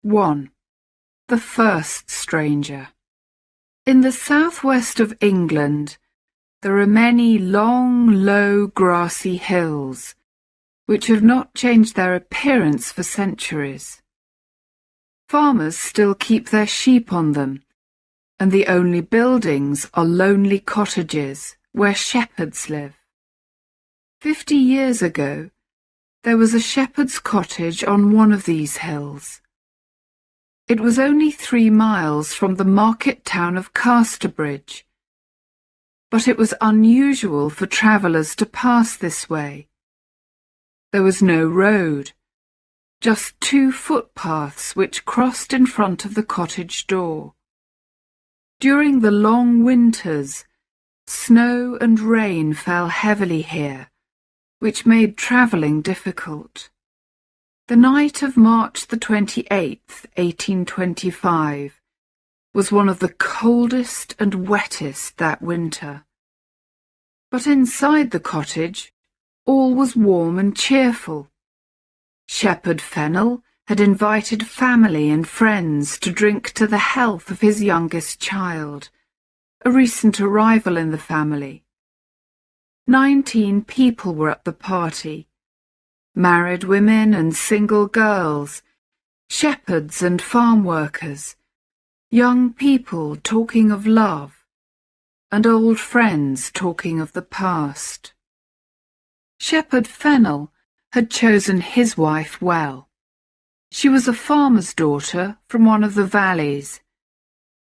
1. The First Stranger. In the southwest of England, there are many long, low, grassy hills, which have not changed their appearance for centuries. Farmers still keep their sheep on them, and the only buildings are lonely cottages where shepherds live. 50 years ago, there was a shepherd's cottage on one of these hills. It was only 3 miles from the market town of Casterbridge, but it was unusual for travellers to pass this way. There was no road, just 2 footpaths which crossed in front of the cottage door. During the long winters, snow and rain fell heavily here, which made travelling difficult. The night of March the 28th, 1825, was one of the coldest and wettest that winter. But inside the cottage, all was warm and cheerful. Shepherd Fennel had invited family and friends to drink to the health of his youngest child, a recent arrival in the family. 19 people were at the party. Married women and single girls, shepherds and farm workers, young people talking of love, and old friends talking of the past. Shepherd Fennel had chosen his wife well. She was a farmer's daughter from one of the valleys,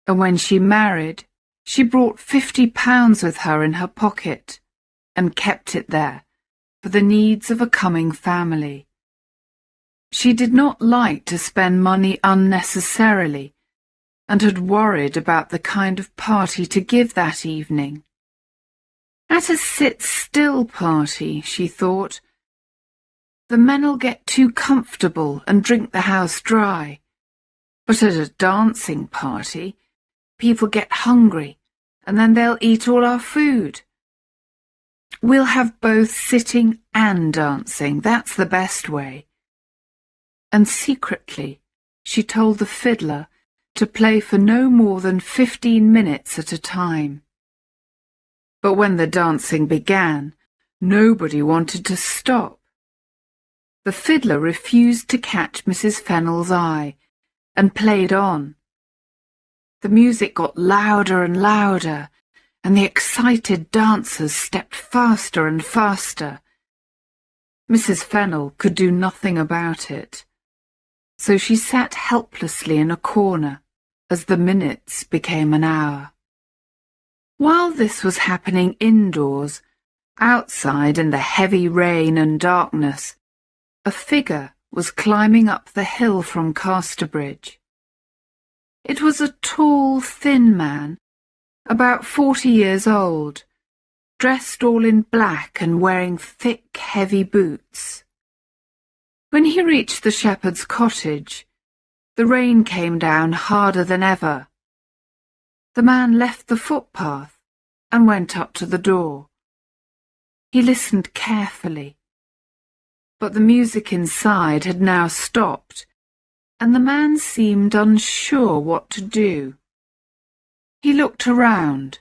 and when she married, she brought £50 with her in her pocket and kept it there for the needs of a coming family. She did not like to spend money unnecessarily and had worried about the kind of party to give that evening. At a sit-still party, she thought, the men'll get too comfortable and drink the house dry. But at a dancing party, people get hungry and then they'll eat all our food. We'll have both sitting and dancing, that's the best way. And secretly, she told the fiddler to play for no more than 15 minutes at a time. But when the dancing began, nobody wanted to stop. The fiddler refused to catch Mrs. Fennel's eye and played on. The music got louder and louder, and the excited dancers stepped faster and faster. Mrs. Fennel could do nothing about it, so she sat helplessly in a corner as the minutes became an hour. While this was happening indoors, outside in the heavy rain and darkness, a figure was climbing up the hill from Casterbridge. It was a tall, thin man, about 40 years old, dressed all in black and wearing thick, heavy boots. When he reached the shepherd's cottage, the rain came down harder than ever. The man left the footpath and went up to the door. He listened carefully, but the music inside had now stopped, and the man seemed unsure what to do. He looked around,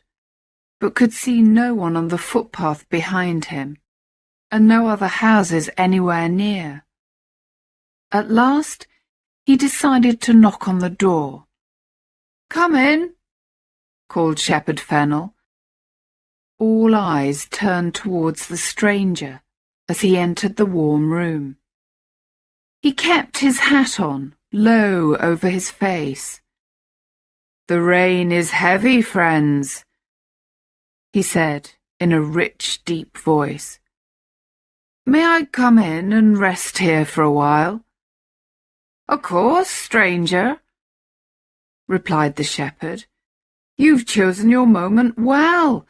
but could see no one on the footpath behind him, and no other houses anywhere near. At last, he decided to knock on the door. "Come in," called Shepherd Fennel. All eyes turned towards the stranger as he entered the warm room. He kept his hat on, low over his face. "The rain is heavy, friends," he said in a rich, deep voice. "May I come in and rest here for a while?" "Of course, stranger," replied the shepherd. "You've chosen your moment well,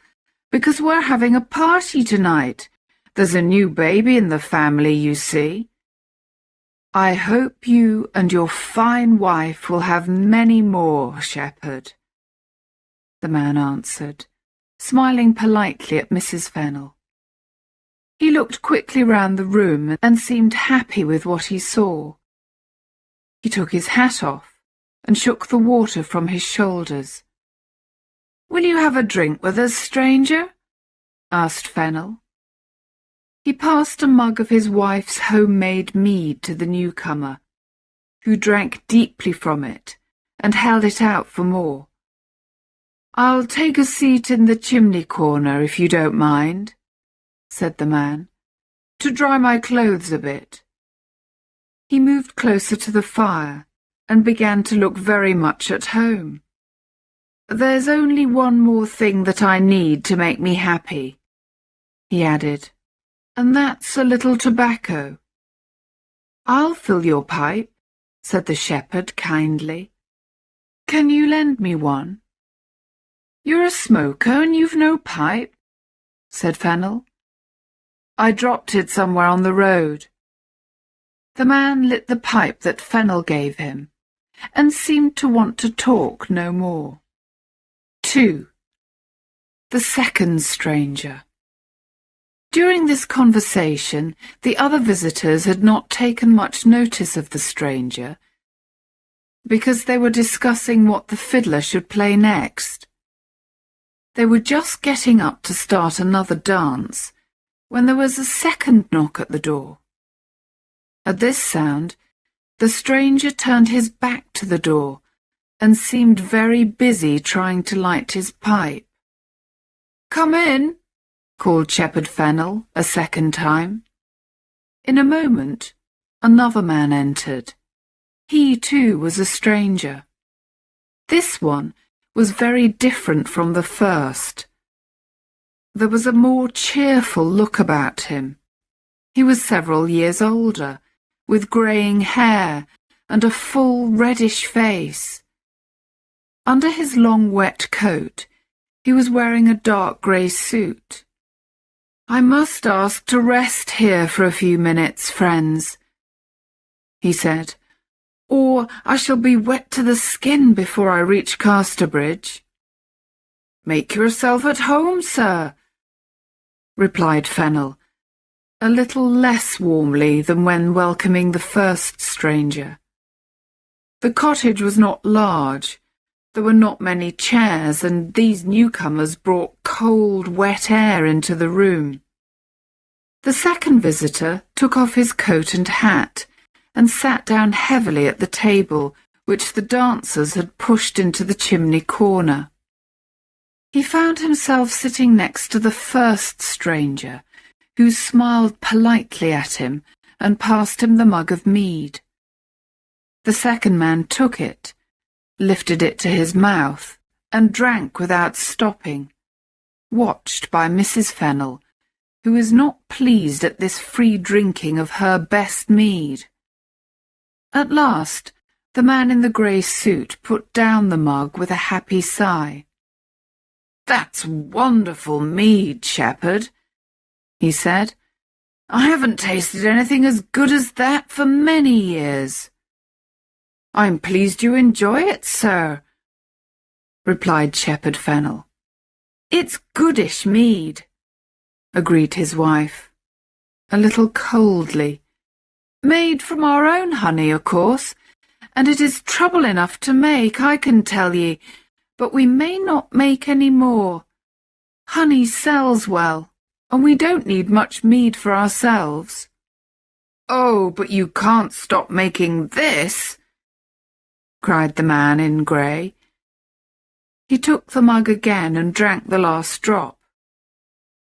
because we're having a party tonight. There's a new baby in the family, you see. I hope you and your fine wife will have many more, shepherd," the man answered, smiling politely at Mrs. Fennel. He looked quickly round the room and seemed happy with what he saw. He took his hat off and shook the water from his shoulders. "Will you have a drink with us, stranger?" asked Fennel. He passed a mug of his wife's homemade mead to the newcomer, who drank deeply from it and held it out for more. "I'll take a seat in the chimney corner, if you don't mind," said the man, "to dry my clothes a bit." He moved closer to the fire and began to look very much at home. "There's only one more thing that I need to make me happy," he added, "and that's a little tobacco." "I'll fill your pipe," said the shepherd kindly. "Can you lend me one?" "You're a smoker and you've no pipe?" said Fennel. "I dropped it somewhere on the road." The man lit the pipe that Fennel gave him and seemed to want to talk no more. 2. The second stranger. During this conversation, the other visitors had not taken much notice of the stranger because they were discussing what the fiddler should play next. They were just getting up to start another dance when there was a second knock at the door. At this sound, the stranger turned his back to the door and seemed very busy trying to light his pipe. "Come in," called Shepherd Fennel a second time. In a moment, another man entered. He, too, was a stranger. This one was very different from the first. There was a more cheerful look about him. He was several years older, with greying hair and a full reddish face. Under his long wet coat, he was wearing a dark grey suit. "I must ask to rest here for a few minutes, friends," he said, "or I shall be wet to the skin before I reach Casterbridge." "Make yourself at home, sir," replied Fennel, a little less warmly than when welcoming the first stranger. The cottage was not large. There were not many chairs, and these newcomers brought cold, wet air into the room. The second visitor took off his coat and hat and sat down heavily at the table which the dancers had pushed into the chimney corner. He found himself sitting next to the first stranger, who smiled politely at him and passed him the mug of mead. The second man took it, lifted it to his mouth, and drank without stopping, watched by Mrs. Fennel, who was not pleased at this free drinking of her best mead. At last, the man in the grey suit put down the mug with a happy sigh. "That's wonderful mead, Shepherd," he said. "I haven't tasted anything as good as that for many years." "I'm pleased you enjoy it, sir," replied Shepherd Fennel. "It's goodish mead," agreed his wife, a little coldly. "Made from our own honey, of course, and it is trouble enough to make, I can tell ye, but we may not make any more. Honey sells well, and we don't need much mead for ourselves." "Oh, but you can't stop making this," cried the man in grey. He took the mug again and drank the last drop.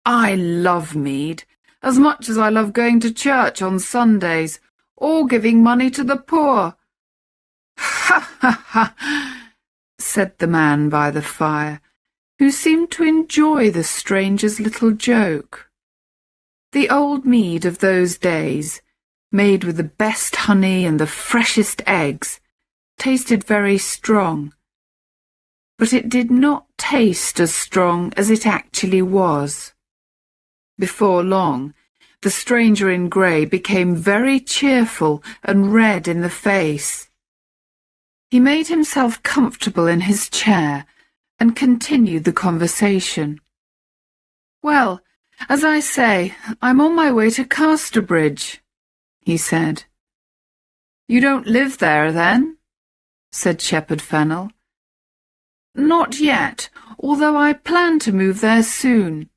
"I love mead, as much as I love going to church on Sundays, or giving money to the poor." "Ha, ha, ha," said the man by the fire, who seemed to enjoy the stranger's little joke. The old mead of those days, made with the best honey and the freshest eggs, tasted very strong, but it did not taste as strong as it actually was. Before long, the stranger in grey became very cheerful and red in the face. He made himself comfortable in his chair and continued the conversation. "Well, as I say, I'm on my way to Casterbridge," he said. You don't live there, then? Said Shepherd Fennel. Not yet, although I plan to move there soon.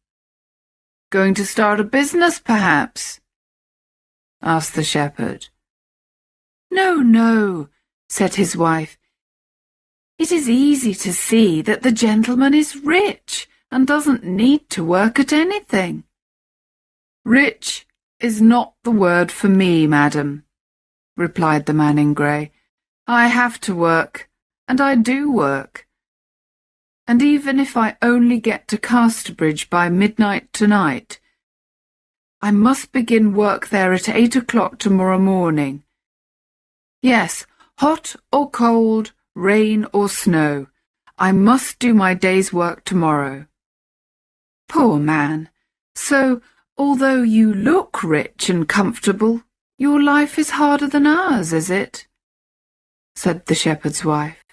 Going to start a business, perhaps? Asked the shepherd. No, no, said his wife. It is easy to see that the gentleman is rich and doesn't need to work at anything. Rich is not the word for me, madam, replied the man in grey. I have to work, and I do work. And even if I only get to Casterbridge by midnight tonight, I must begin work there at 8 o'clock tomorrow morning. Yes, hot or cold, rain or snow, I must do my day's work tomorrow. Poor man. So, although you look rich and comfortable, your life is harder than ours, is it? Said the shepherd's wife.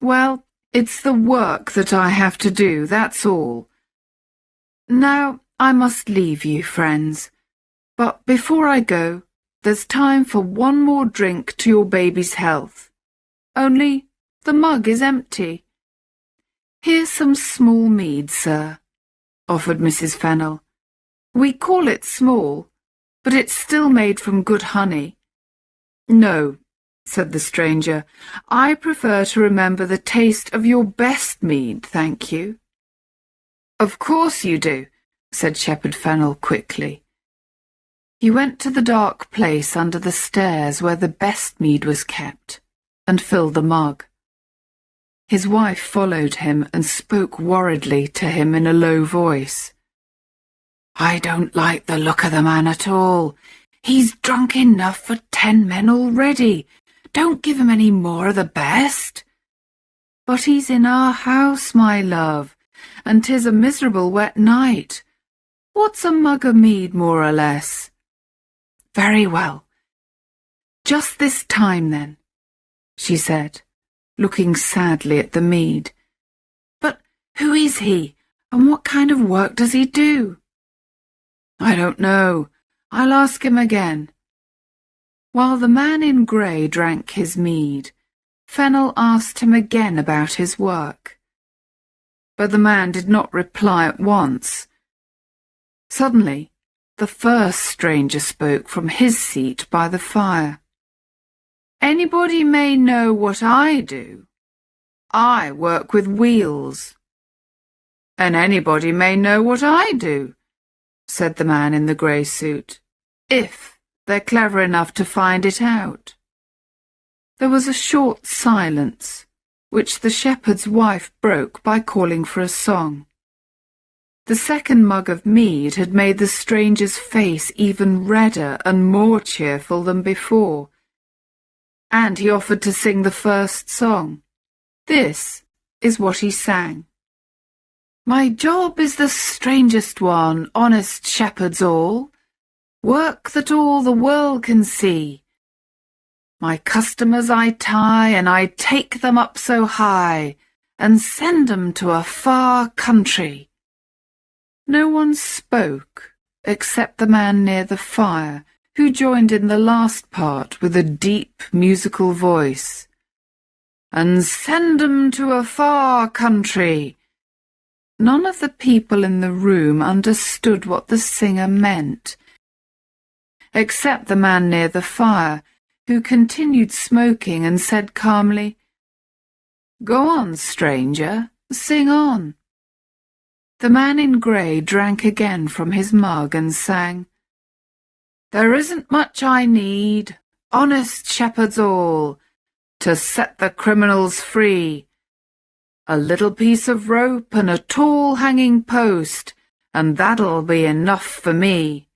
Well, it's the work that I have to do, that's all. Now, I must leave you, friends, but before I go, there's time for one more drink to your baby's health. Only the mug is empty. Here's some small mead, sir, offered Mrs. Fennel. We call it small, but it's still made from good honey. No, said the stranger, I prefer to remember the taste of your best mead, thank you. Of course you do, said Shepherd Fennel quickly. He went to the dark place under the stairs where the best mead was kept, and filled the mug. His wife followed him and spoke worriedly to him in a low voice. I don't like the look of the man at all. He's drunk enough for 10 men already. Don't give him any more of the best. But he's in our house, my love, and 'tis a miserable wet night. What's a mug of mead, more or less? Very well. Just this time, then, she said, looking sadly at the mead. But who is he, and what kind of work does he do? I don't know. I'll ask him again. While the man in grey drank his mead, Fennel asked him again about his work. But the man did not reply at once. Suddenly, the first stranger spoke from his seat by the fire. Anybody may know what I do. I work with wheels. And anybody may know what I do, said the man in the grey suit, if they're clever enough to find it out. There was a short silence, which the shepherd's wife broke by calling for a song. The second mug of mead had made the stranger's face even redder and more cheerful than before, and he offered to sing the first song. This is what he sang. My job is the strangest one, honest shepherds all, work that all the world can see. My customers I tie, and I take them up so high, and send 'em to a far country. No one spoke, except the man near the fire, who joined in the last part with a deep musical voice. And send 'em to a far country. None of the people in the room understood what the singer meant, except the man near the fire, who continued smoking and said calmly, Go on, stranger, sing on. The man in grey drank again from his mug and sang, There isn't much I need, honest shepherds all, to set the criminals free. A little piece of rope and a tall hanging post, and that'll be enough for me.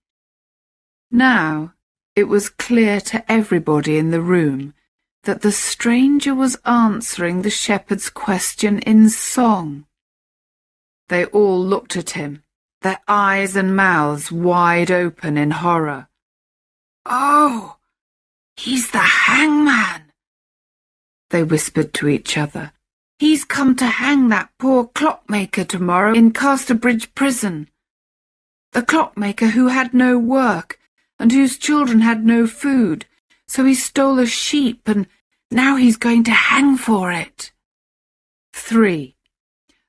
Now it was clear to everybody in the room that the stranger was answering the shepherd's question in song. They all looked at him, their eyes and mouths wide open in horror. Oh, he's the hangman, they whispered to each other. He's come to hang that poor clockmaker tomorrow in Casterbridge prison. The clockmaker who had no work and whose children had no food, so he stole a sheep and now he's going to hang for it. 3.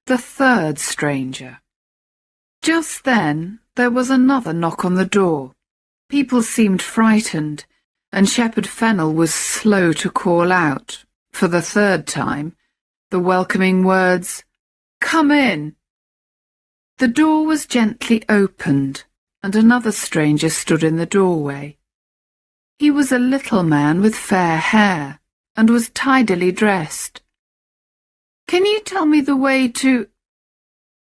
The third stranger. Just then there was another knock on the door. People seemed frightened, and Shepherd Fennel was slow to call out, for the third time, the welcoming words, "Come in." The door was gently opened, and another stranger stood in the doorway. He was a little man with fair hair, and was tidily dressed. "Can you tell me the way to—"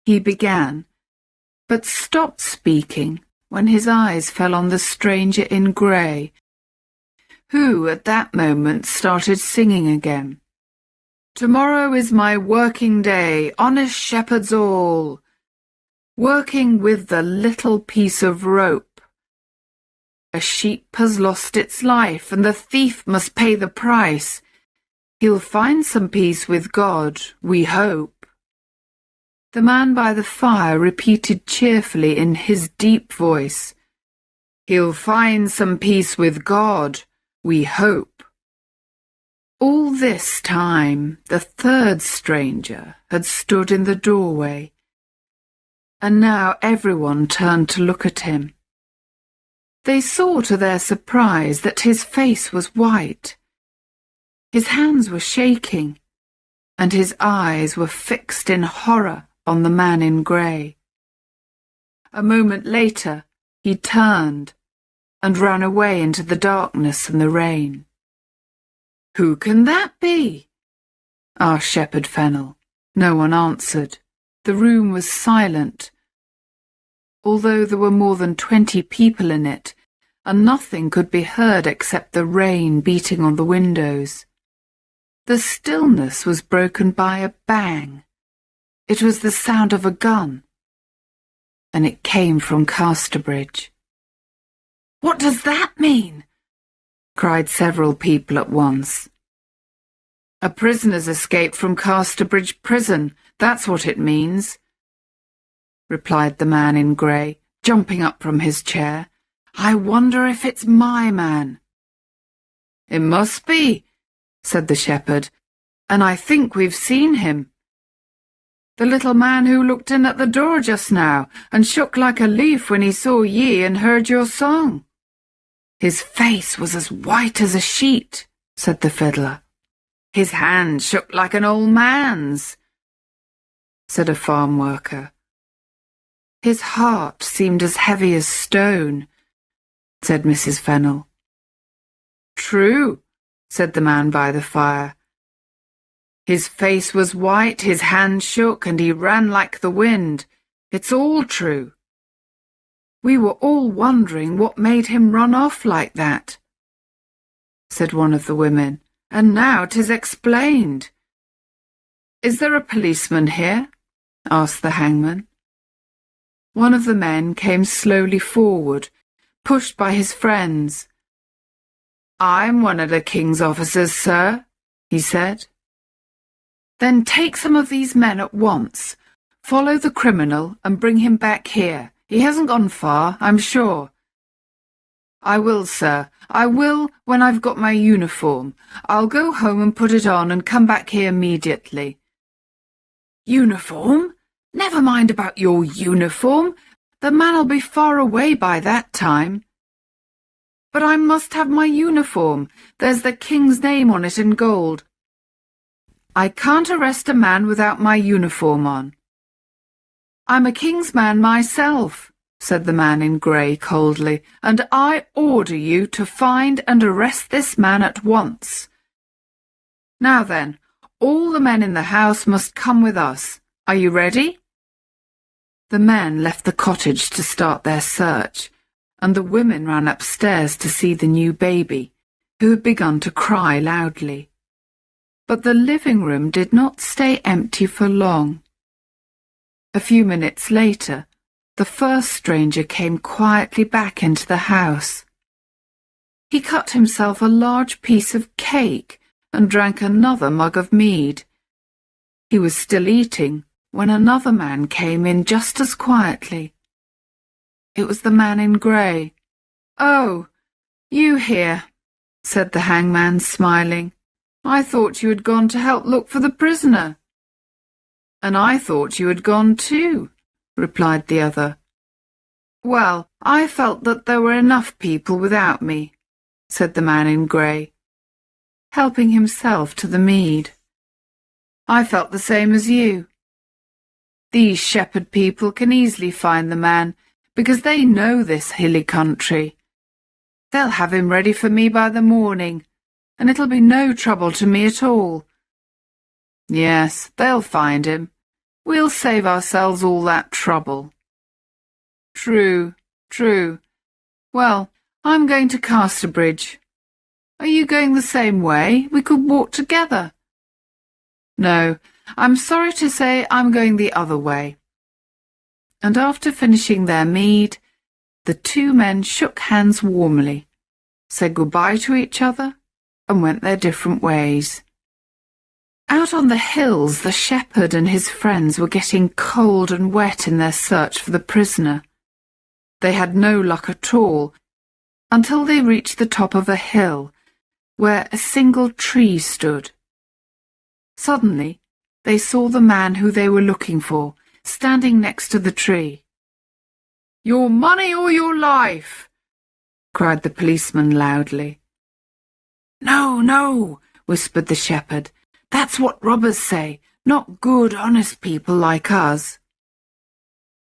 he began, but stopped speaking when his eyes fell on the stranger in grey, who at that moment started singing again. "Tomorrow is my working day, honest shepherds all, working with the little piece of rope. A sheep has lost its life, and the thief must pay the price. He'll find some peace with God, we hope." The man by the fire repeated cheerfully in his deep voice, "He'll find some peace with God, we hope." All this time the third stranger had stood in the doorway, and now everyone turned to look at him. They saw to their surprise that his face was white. His hands were shaking, and his eyes were fixed in horror on the man in grey. A moment later he turned and ran away into the darkness and the rain. "Who can that be?" asked Shepherd Fennel. No one answered. The room was silent, although there were more than 20 people in it, and nothing could be heard except the rain beating on the windows. The stillness was broken by a bang. It was the sound of a gun, and it came from Casterbridge. "What does that mean?" cried several people at once. "A prisoner's escaped from Casterbridge prison, that's what it means," replied the man in grey, jumping up from his chair. "I wonder if it's my man." "It must be," said the shepherd, "and I think we've seen him. The little man who looked in at the door just now and shook like a leaf when he saw ye and heard your song." "His face was as white as a sheet," said the fiddler. "His hand shook like an old man's," said a farm worker. "His heart seemed as heavy as stone," said Mrs. Fennel. "True," said the man by the fire. "His face was white, his hand shook, and he ran like the wind. It's all true. We were all wondering what made him run off like that," said one of the women, "and now 'tis explained." "Is there a policeman here?" asked the hangman. One of the men came slowly forward, pushed by his friends. "I'm one of the king's officers, sir," he said. "Then take some of these men at once. Follow the criminal and bring him back here. He hasn't gone far, I'm sure." "I will, sir. I will when I've got my uniform. I'll go home and put it on and come back here immediately." "Uniform? Never mind about your uniform. The man'll be far away by that time." "But I must have my uniform. There's the king's name on it in gold." "I can't arrest a man without my uniform on." "I'm a king's man myself," said the man in grey coldly, "and I order you to find and arrest this man at once. Now then, all the men in the house must come with us. Are you ready?" The men left the cottage to start their search, and the women ran upstairs to see the new baby, who had begun to cry loudly. But the living room did not stay empty for long. A few minutes later, the first stranger came quietly back into the house. He cut himself a large piece of cake and drank another mug of mead. He was still eating when another man came in just as quietly. It was the man in grey. "Oh, you here. said the hangman, smiling. "I thought you had gone to help look for the prisoner." "And I thought you had gone too," replied the other. "Well, I felt that there were enough people without me," said the man in grey, helping himself to the mead. "I felt the same as you. These shepherd people can easily find the man, because they know this hilly country. They'll have him ready for me by the morning, and it'll be no trouble to me at all." "Yes, they'll find him. We'll save ourselves all that trouble." "True, true. Well, I'm going to Casterbridge. Are you going the same way? We could walk together." "No, I'm sorry to say I'm going the other way." And after finishing their mead, the two men shook hands warmly, said goodbye to each other, and went their different ways. Out on the hills, the shepherd and his friends were getting cold and wet in their search for the prisoner. They had no luck at all, until they reached the top of a hill, where a single tree stood. Suddenly, they saw the man who they were looking for, standing next to the tree. "Your money or your life!" cried the policeman loudly. "No, no," whispered the shepherd. "That's what robbers say, not good, honest people like us."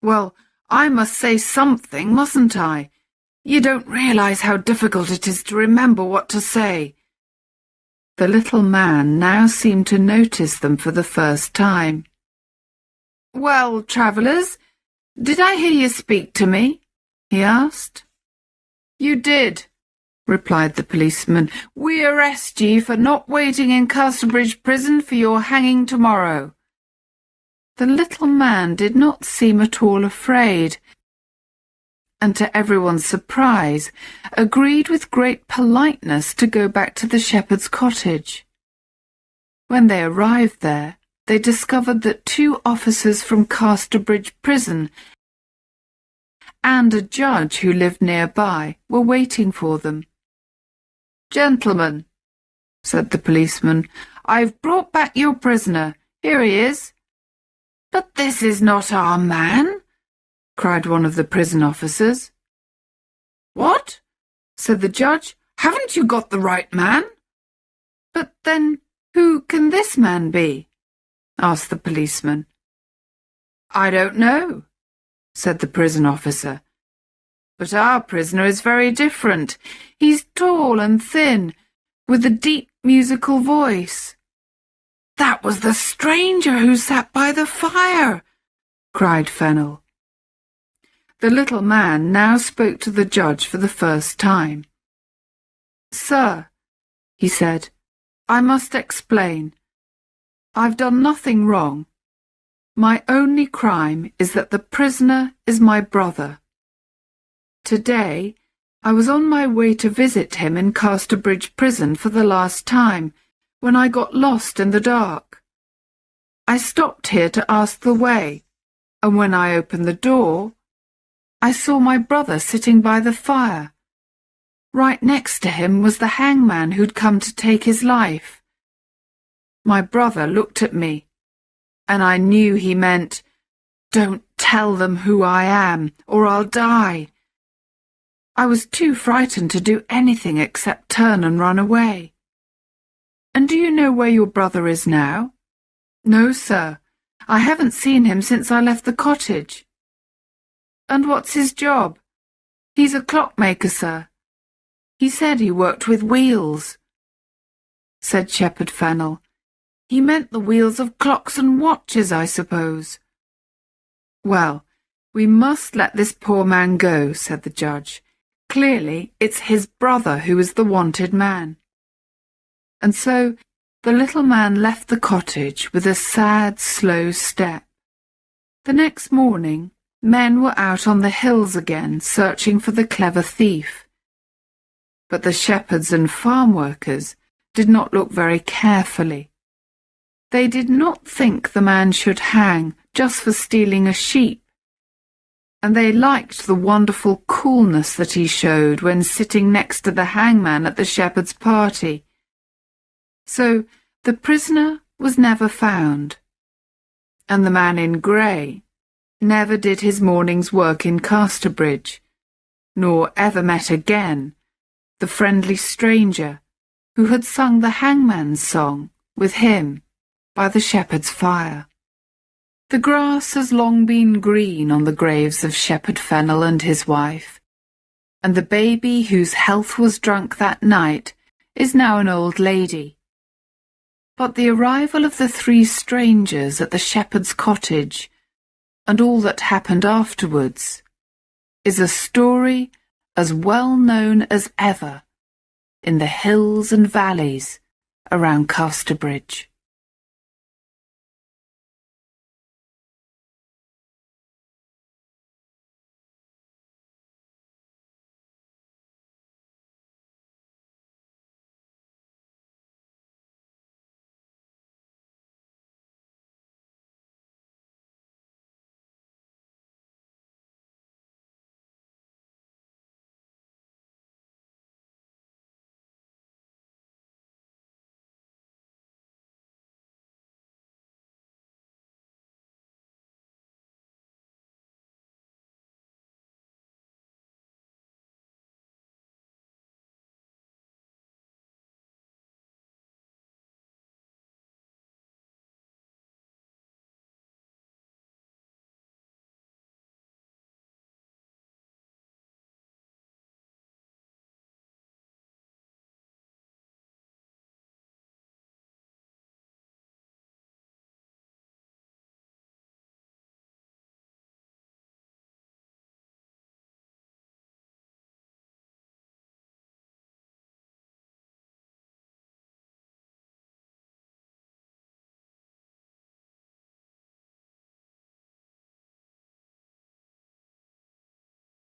"Well, I must say something, mustn't I? You don't realize how difficult it is to remember what to say." The little man now seemed to notice them for the first time. "Well, travellers, did I hear you speak to me?" he asked. "You did," replied the policeman. "We arrest ye for not waiting in Casterbridge prison for your hanging tomorrow." The little man did not seem at all afraid, and to everyone's surprise, agreed with great politeness to go back to the shepherd's cottage. When they arrived there, they discovered that 2 officers from Casterbridge prison and a judge who lived nearby were waiting for them. "Gentlemen," said the policeman, "I've brought back your prisoner. Here he is." "But this is not our man," cried one of the prison officers. "What?" said the judge. "Haven't you got the right man?" "But then who can this man be?" asked the policeman. "I don't know," said the prison officer. "But our prisoner is very different. He's tall and thin, with a deep musical voice." "That was the stranger who sat by the fire," cried Fennel. The little man now spoke to the judge for the first time. "Sir," he said, "I must explain. I've done nothing wrong. My only crime is that the prisoner is my brother. Today, I was on my way to visit him in Casterbridge prison for the last time, when I got lost in the dark. I stopped here to ask the way, and when I opened the door, I saw my brother sitting by the fire. Right next to him was the hangman who'd come to take his life. My brother looked at me, and I knew he meant, 'Don't tell them who I am, or I'll die.' I was too frightened to do anything except turn and run away." "And do you know where your brother is now?" "No, sir. I haven't seen him since I left the cottage." "And what's his job?" "He's a clockmaker, sir. He said he worked with wheels," said Shepherd Fennel. "He meant the wheels of clocks and watches, I suppose." "Well, we must let this poor man go," said the judge. "Clearly it's his brother who is the wanted man." And so the little man left the cottage with a sad, slow step. The next morning, men were out on the hills again, searching for the clever thief. But the shepherds and farm workers did not look very carefully. They did not think the man should hang just for stealing a sheep. and they liked the wonderful coolness that he showed when sitting next to the hangman at the shepherd's party. So the prisoner was never found, and the man in grey never did his morning's work in Casterbridge, nor ever met again the friendly stranger who had sung the hangman's song with him by the shepherd's fire. The grass has long been green on the graves of Shepherd Fennel and his wife, and the baby whose health was drunk that night is now an old lady. But the arrival of the three strangers at the shepherd's cottage, and all that happened afterwards, is a story as well known as ever in the hills and valleys around Casterbridge.